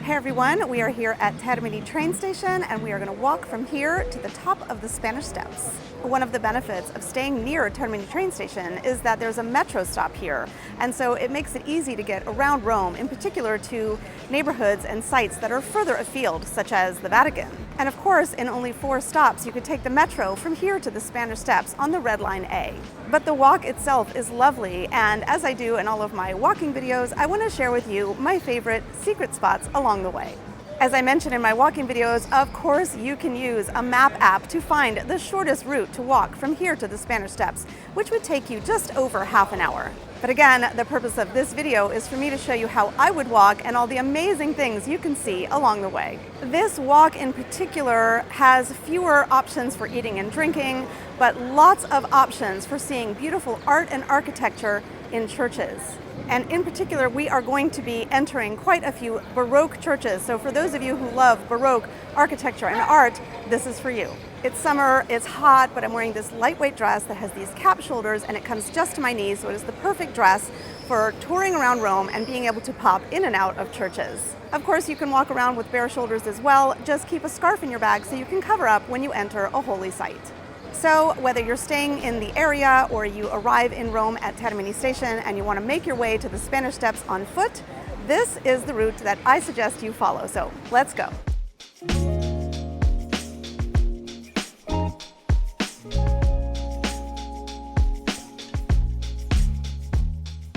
Hey everyone, we are here at Termini train station and we are going to walk from here to the top of the Spanish Steps. One of the benefits of staying near Termini train station is that there's a metro stop here, and so it makes it easy to get around Rome, in particular to neighborhoods and sites that are further afield, such as the Vatican. And of course, in only 4 stops, you could take the metro from here to the Spanish Steps on the Red Line A. But the walk itself is lovely, and as I do in all of my walking videos, I want to share with you my favorite secret spots along the way. As I mentioned in my walking videos, of course you can use a map app to find the shortest route to walk from here to the Spanish Steps, which would take you just over half an hour. But again, the purpose of this video is for me to show you how I would walk and all the amazing things you can see along the way. This walk in particular has fewer options for eating and drinking, but lots of options for seeing beautiful art and architecture in churches. And in particular, we are going to be entering quite a few Baroque churches. So for those of you who love Baroque architecture and art, this is for you. It's summer, it's hot, but I'm wearing this lightweight dress that has these cap shoulders and it comes just to my knees, so it is the perfect dress for touring around Rome and being able to pop in and out of churches. Of course, you can walk around with bare shoulders as well. Just keep a scarf in your bag so you can cover up when you enter a holy site. So whether you're staying in the area or you arrive in Rome at Termini station and you want to make your way to the Spanish Steps on foot, this is the route that I suggest you follow. So let's go.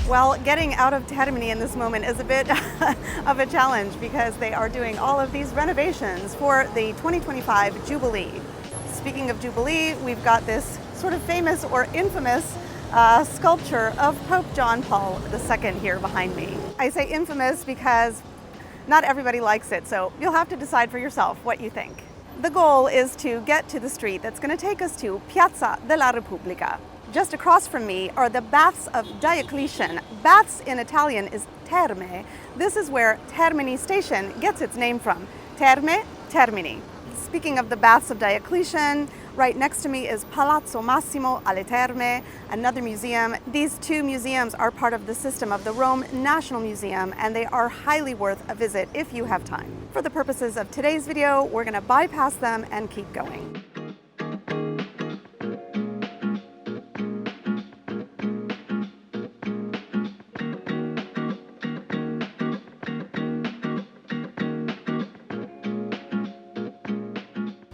Well, getting out of Termini in this moment is a bit of a challenge because they are doing all of these renovations for the 2025 Jubilee. Speaking of Jubilee, we've got this sort of famous or infamous sculpture of Pope John Paul II here behind me. I say infamous because not everybody likes it, so you'll have to decide for yourself what you think. The goal is to get to the street that's going to take us to Piazza della Repubblica. Just across from me are the Baths of Diocletian. Baths in Italian is Terme. This is where Termini station gets its name from. Terme, Termini. Speaking of the Baths of Diocletian, right next to me is Palazzo Massimo alle Terme, another museum. These 2 museums are part of the system of the Rome National Museum, and they are highly worth a visit if you have time. For the purposes of today's video, we're going to bypass them and keep going.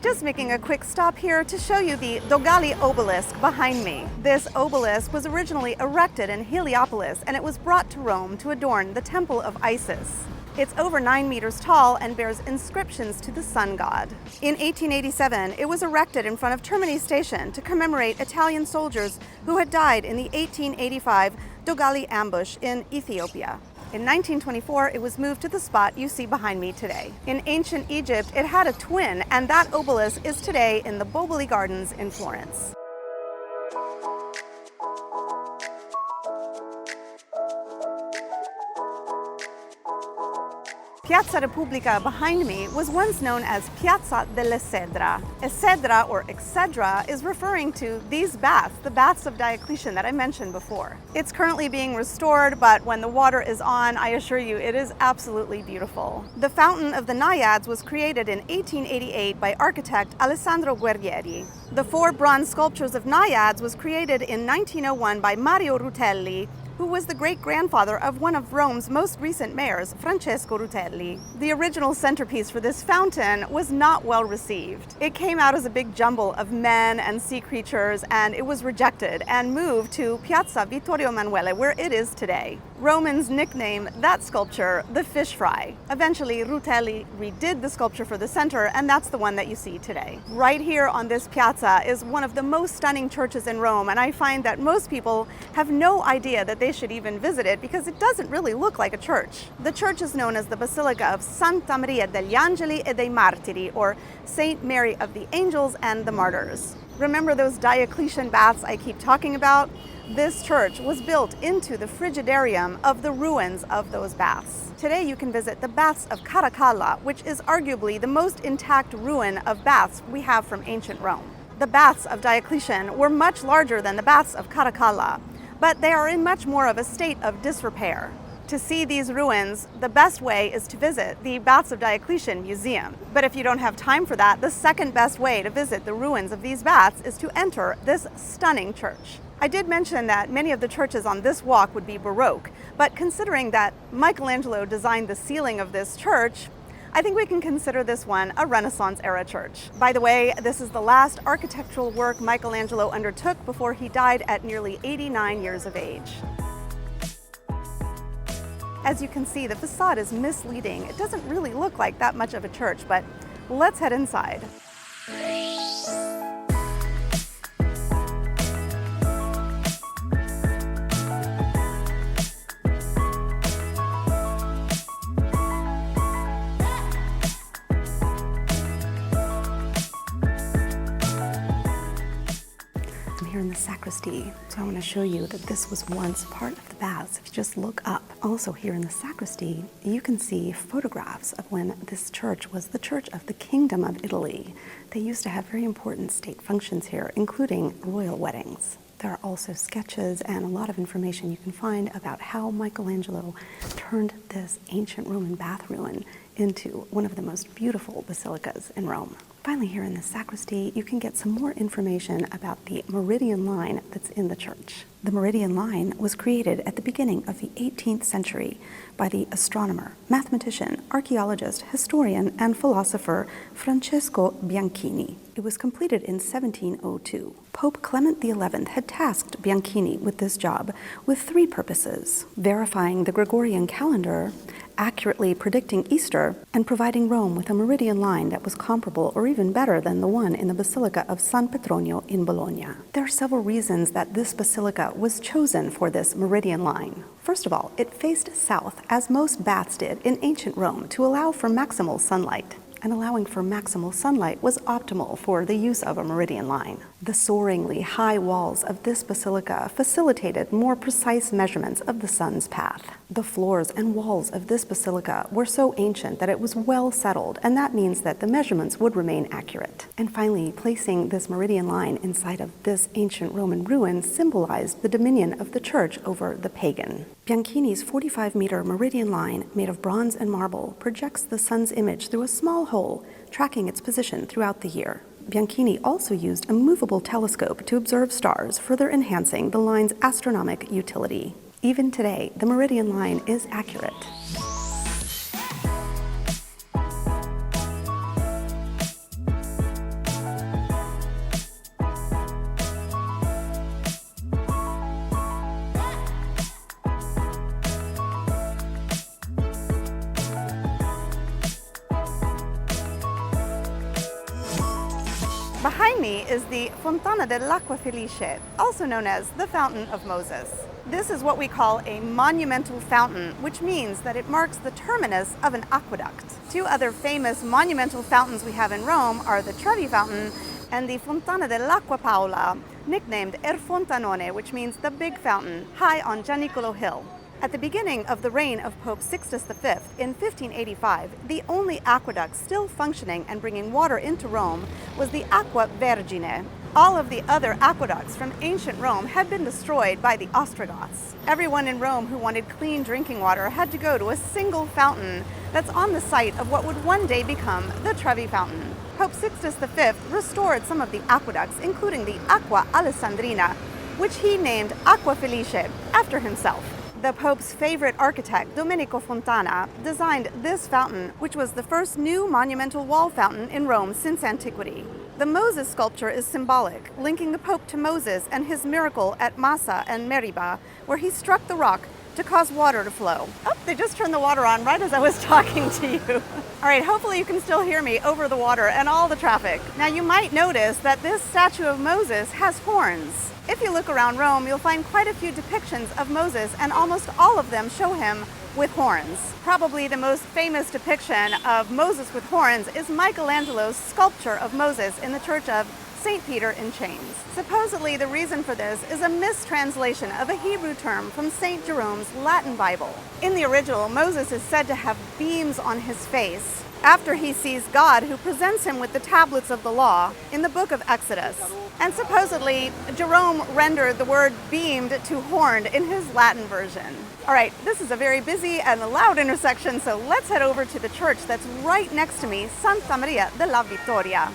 Just making a quick stop here to show you the Dogali Obelisk behind me. This obelisk was originally erected in Heliopolis and it was brought to Rome to adorn the temple of Isis. It's over 9 meters tall and bears inscriptions to the sun god. In 1887, it was erected in front of Termini station to commemorate Italian soldiers who had died in the 1885 Dogali ambush in Ethiopia. In 1924, it was moved to the spot you see behind me today. In ancient Egypt, it had a twin, and that obelisk is today in the Boboli Gardens in Florence. Piazza Repubblica behind me was once known as Piazza dell'Eccedra. Eccedra or Excedra is referring to these baths, the Baths of Diocletian that I mentioned before. It's currently being restored, but when the water is on, I assure you it is absolutely beautiful. The Fountain of the Naiads was created in 1888 by architect Alessandro Guerrieri. The 4 bronze sculptures of Naiads was created in 1901 by Mario Rutelli, who was the great-grandfather of one of Rome's most recent mayors, Francesco Rutelli. The original centerpiece for this fountain was not well received. It came out as a big jumble of men and sea creatures, and it was rejected and moved to Piazza Vittorio Emanuele, where it is today. Romans nicknamed that sculpture the fish fry. Eventually, Rutelli redid the sculpture for the center, and that's the one that you see today. Right here on this piazza is one of the most stunning churches in Rome, and I find that most people have no idea that they should even visit it because it doesn't really look like a church. The church is known as the Basilica of Santa Maria degli Angeli e dei Martiri, or Saint Mary of the Angels and the Martyrs. Remember those Diocletian baths I keep talking about? This church was built into the frigidarium of the ruins of those baths. Today you can visit the Baths of Caracalla, which is arguably the most intact ruin of baths we have from ancient Rome. The Baths of Diocletian were much larger than the Baths of Caracalla, but they are in much more of a state of disrepair. To see these ruins, the best way is to visit the Baths of Diocletian Museum. But if you don't have time for that, the second best way to visit the ruins of these baths is to enter this stunning church. I did mention that many of the churches on this walk would be Baroque, but considering that Michelangelo designed the ceiling of this church, I think we can consider this one a Renaissance-era church. By the way, this is the last architectural work Michelangelo undertook before he died at nearly 89 years of age. As you can see, the facade is misleading. It doesn't really look like that much of a church, but let's head inside. Here in the sacristy, so I want to show you that this was once part of the baths. If you just look up, also here in the sacristy, you can see photographs of when this church was the Church of the Kingdom of Italy. They used to have very important state functions here, including royal weddings. There are also sketches and a lot of information you can find about how Michelangelo turned this ancient Roman bath ruin into one of the most beautiful basilicas in Rome. Finally, here in the sacristy, you can get some more information about the Meridian line that's in the church. The Meridian line was created at the beginning of the 18th century by the astronomer, mathematician, archaeologist, historian, and philosopher Francesco Bianchini. It was completed in 1702. Pope Clement XI had tasked Bianchini with this job with three purposes: verifying the Gregorian calendar, accurately predicting Easter, and providing Rome with a meridian line that was comparable or even better than the one in the Basilica of San Petronio in Bologna. There are several reasons that this basilica was chosen for this meridian line. First of all, it faced south, as most baths did in ancient Rome, to allow for maximal sunlight. And allowing for maximal sunlight was optimal for the use of a meridian line. The soaringly high walls of this basilica facilitated more precise measurements of the sun's path. The floors and walls of this basilica were so ancient that it was well settled, and that means that the measurements would remain accurate. And finally, placing this meridian line inside of this ancient Roman ruin symbolized the dominion of the church over the pagan. Bianchini's 45-meter meridian line, made of bronze and marble, projects the sun's image through a small hole, tracking its position throughout the year. Bianchini also used a movable telescope to observe stars, further enhancing the line's astronomic utility. Even today, the meridian line is accurate. Behind me is the Fontana dell'Acqua Felice, also known as the Fountain of Moses. This is what we call a monumental fountain, which means that it marks the terminus of an aqueduct. Two other famous monumental fountains we have in Rome are the Trevi Fountain and the Fontana dell'Acqua Paola, nicknamed Er Fontanone, which means the Big Fountain, high on Gianicolo Hill. At the beginning of the reign of Pope Sixtus V in 1585, the only aqueduct still functioning and bringing water into Rome was the Aqua Vergine. All of the other aqueducts from ancient Rome had been destroyed by the Ostrogoths. Everyone in Rome who wanted clean drinking water had to go to a single fountain that's on the site of what would one day become the Trevi Fountain. Pope Sixtus V restored some of the aqueducts, including the Aqua Alessandrina, which he named Aqua Felice after himself. The Pope's favorite architect, Domenico Fontana, designed this fountain, which was the first new monumental wall fountain in Rome since antiquity. The Moses sculpture is symbolic, linking the Pope to Moses and his miracle at Massa and Meriba, where he struck the rock to cause water to flow. Oh, they just turned the water on right as I was talking to you. All right, hopefully you can still hear me over the water and all the traffic. Now you might notice that this statue of Moses has horns. If you look around Rome, you'll find quite a few depictions of Moses, and almost all of them show him with horns. Probably the most famous depiction of Moses with horns is Michelangelo's sculpture of Moses in the Church of St. Peter in Chains. Supposedly, the reason for this is a mistranslation of a Hebrew term from St. Jerome's Latin Bible. In the original, Moses is said to have beams on his face, after he sees God who presents him with the tablets of the law in the book of Exodus. And supposedly, Jerome rendered the word beamed to horned in his Latin version. All right, this is a very busy and loud intersection, so let's head over to the church that's right next to me, Santa Maria della Vittoria.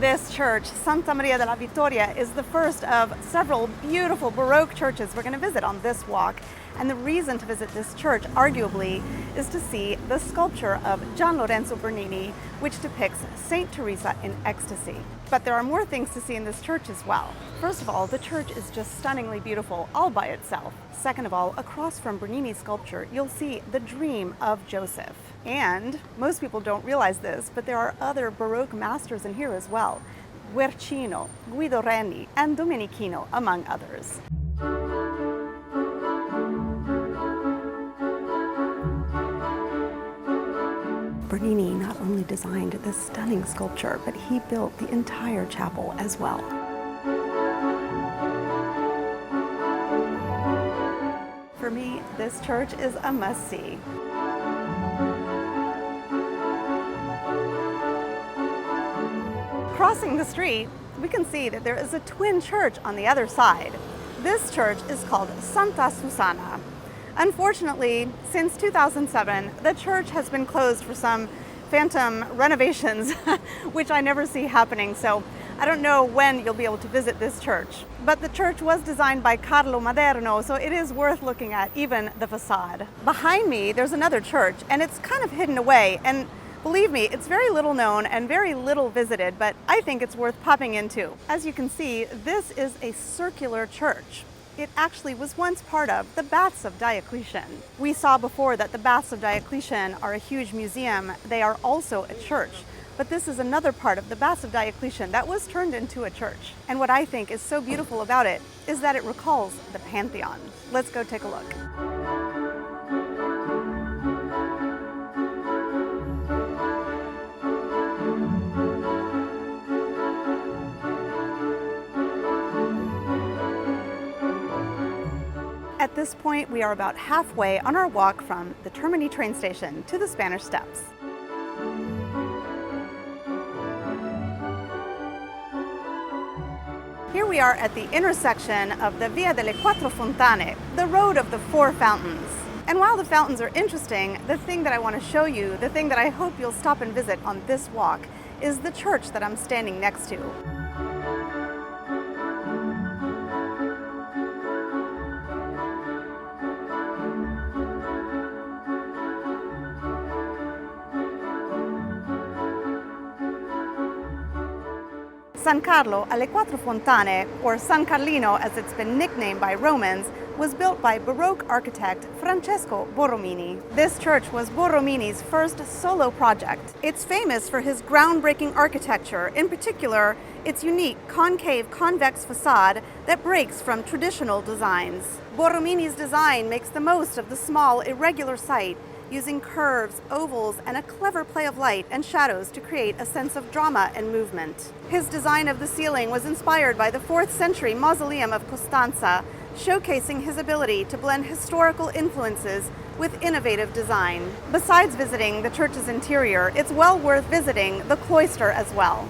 This church, Santa Maria della Vittoria, is the first of several beautiful Baroque churches we're going to visit on this walk. And the reason to visit this church, arguably, is to see the sculpture of Gian Lorenzo Bernini, which depicts Saint Teresa in ecstasy. But there are more things to see in this church as well. First of all, the church is just stunningly beautiful all by itself. Second of all, across from Bernini's sculpture, you'll see the dream of Joseph. And most people don't realize this, but there are other Baroque masters in here as well. Guercino, Guido Reni, and Domenichino, among others. Bernini not only designed this stunning sculpture, but he built the entire chapel as well. For me, this church is a must-see. Crossing the street, we can see that there is a twin church on the other side. This church is called Santa Susana. Unfortunately, since 2007, the church has been closed for some phantom renovations, which I never see happening, so I don't know when you'll be able to visit this church. But the church was designed by Carlo Maderno, so it is worth looking at, even the facade. Behind me, there's another church, and it's kind of hidden away, and believe me, it's very little known and very little visited, but I think it's worth popping into. As you can see, this is a circular church. It actually was once part of the Baths of Diocletian. We saw before that the Baths of Diocletian are a huge museum. They are also a church. But this is another part of the Baths of Diocletian that was turned into a church. And what I think is so beautiful about it is that it recalls the Pantheon. Let's go take a look. At this point, we are about halfway on our walk from the Termini train station to the Spanish Steps. Here we are at the intersection of the Via delle Quattro Fontane, the road of the four fountains. And while the fountains are interesting, the thing that I want to show you, the thing that I hope you'll stop and visit on this walk, is the church that I'm standing next to. San Carlo alle Quattro Fontane, or San Carlino as it's been nicknamed by Romans, was built by Baroque architect Francesco Borromini. This church was Borromini's first solo project. It's famous for his groundbreaking architecture, in particular, its unique concave convex facade that breaks from traditional designs. Borromini's design makes the most of the small, irregular site, using curves, ovals, and a clever play of light and shadows to create a sense of drama and movement. His design of the ceiling was inspired by the 4th century mausoleum of Costanza, showcasing his ability to blend historical influences with innovative design. Besides visiting the church's interior, it's well worth visiting the cloister as well.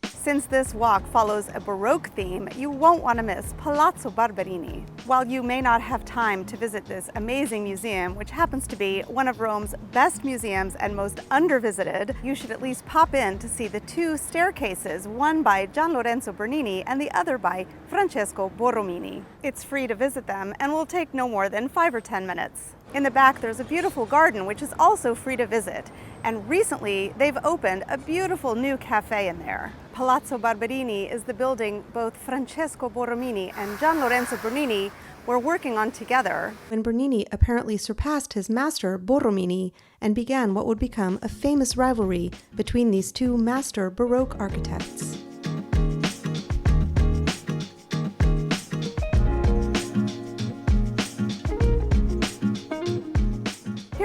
Since this walk follows a Baroque theme, you won't want to miss Palazzo Barberini. While you may not have time to visit this amazing museum, which happens to be one of Rome's best museums and most under-visited, you should at least pop in to see the two staircases, one by Gian Lorenzo Bernini and the other by Francesco Borromini. It's free to visit them and will take no more than 5 or 10 minutes. In the back, there's a beautiful garden, which is also free to visit. And recently, they've opened a beautiful new cafe in there. Palazzo Barberini is the building both Francesco Borromini and Gian Lorenzo Bernini were working on together, when Bernini apparently surpassed his master Borromini and began what would become a famous rivalry between these two master Baroque architects.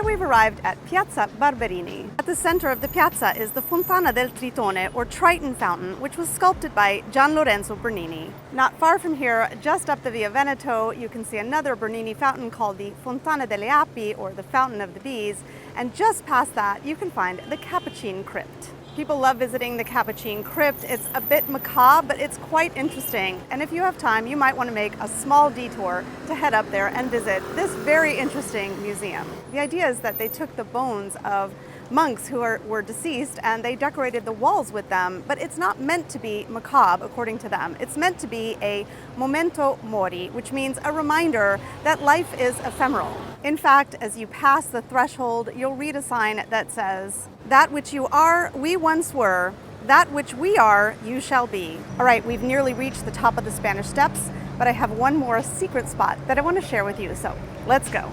We've arrived at Piazza Barberini. At the center of the piazza is the Fontana del Tritone, or Triton fountain, which was sculpted by Gian Lorenzo Bernini. Not far from here, just up the Via Veneto, you can see another Bernini fountain called the Fontana delle Api, or the Fountain of the Bees, and just past that you can find the Capuchin Crypt. People love visiting the Capuchin Crypt. It's a bit macabre, but it's quite interesting. And if you have time, you might want to make a small detour to head up there and visit this very interesting museum. The idea is that they took the bones of monks who were deceased and they decorated the walls with them, but it's not meant to be macabre according to them. It's meant to be a memento mori, which means a reminder that life is ephemeral. In fact, as you pass the threshold, you'll read a sign that says, "That which you are, we once were. That which we are, you shall be." All right, we've nearly reached the top of the Spanish Steps, but I have one more secret spot that I want to share with you, so let's go.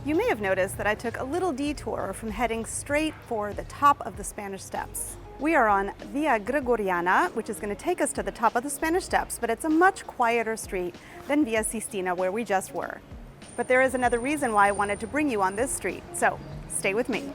You may have noticed that I took a little detour from heading straight for the top of the Spanish Steps. We are on Via Gregoriana, which is going to take us to the top of the Spanish Steps, but it's a much quieter street than Via Sistina, where we just were. But there is another reason why I wanted to bring you on this street, so stay with me.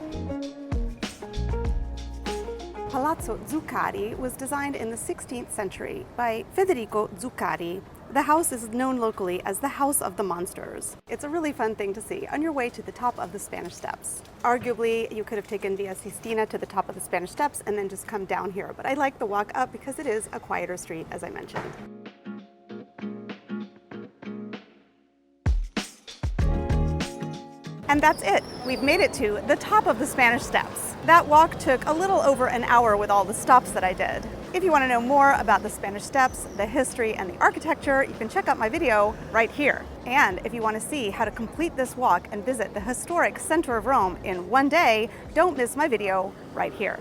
Palazzo Zuccari was designed in the 16th century by Federico Zuccari. The house is known locally as the House of the Monsters. It's a really fun thing to see on your way to the top of the Spanish Steps. Arguably, you could have taken Via Sistina to the top of the Spanish Steps and then just come down here, but I like the walk up because it is a quieter street, as I mentioned. And that's it. We've made it to the top of the Spanish Steps. That walk took a little over an hour with all the stops that I did. If you want to know more about the Spanish Steps, the history, and the architecture, you can check out my video right here. And if you want to see how to complete this walk and visit the historic center of Rome in one day, don't miss my video right here.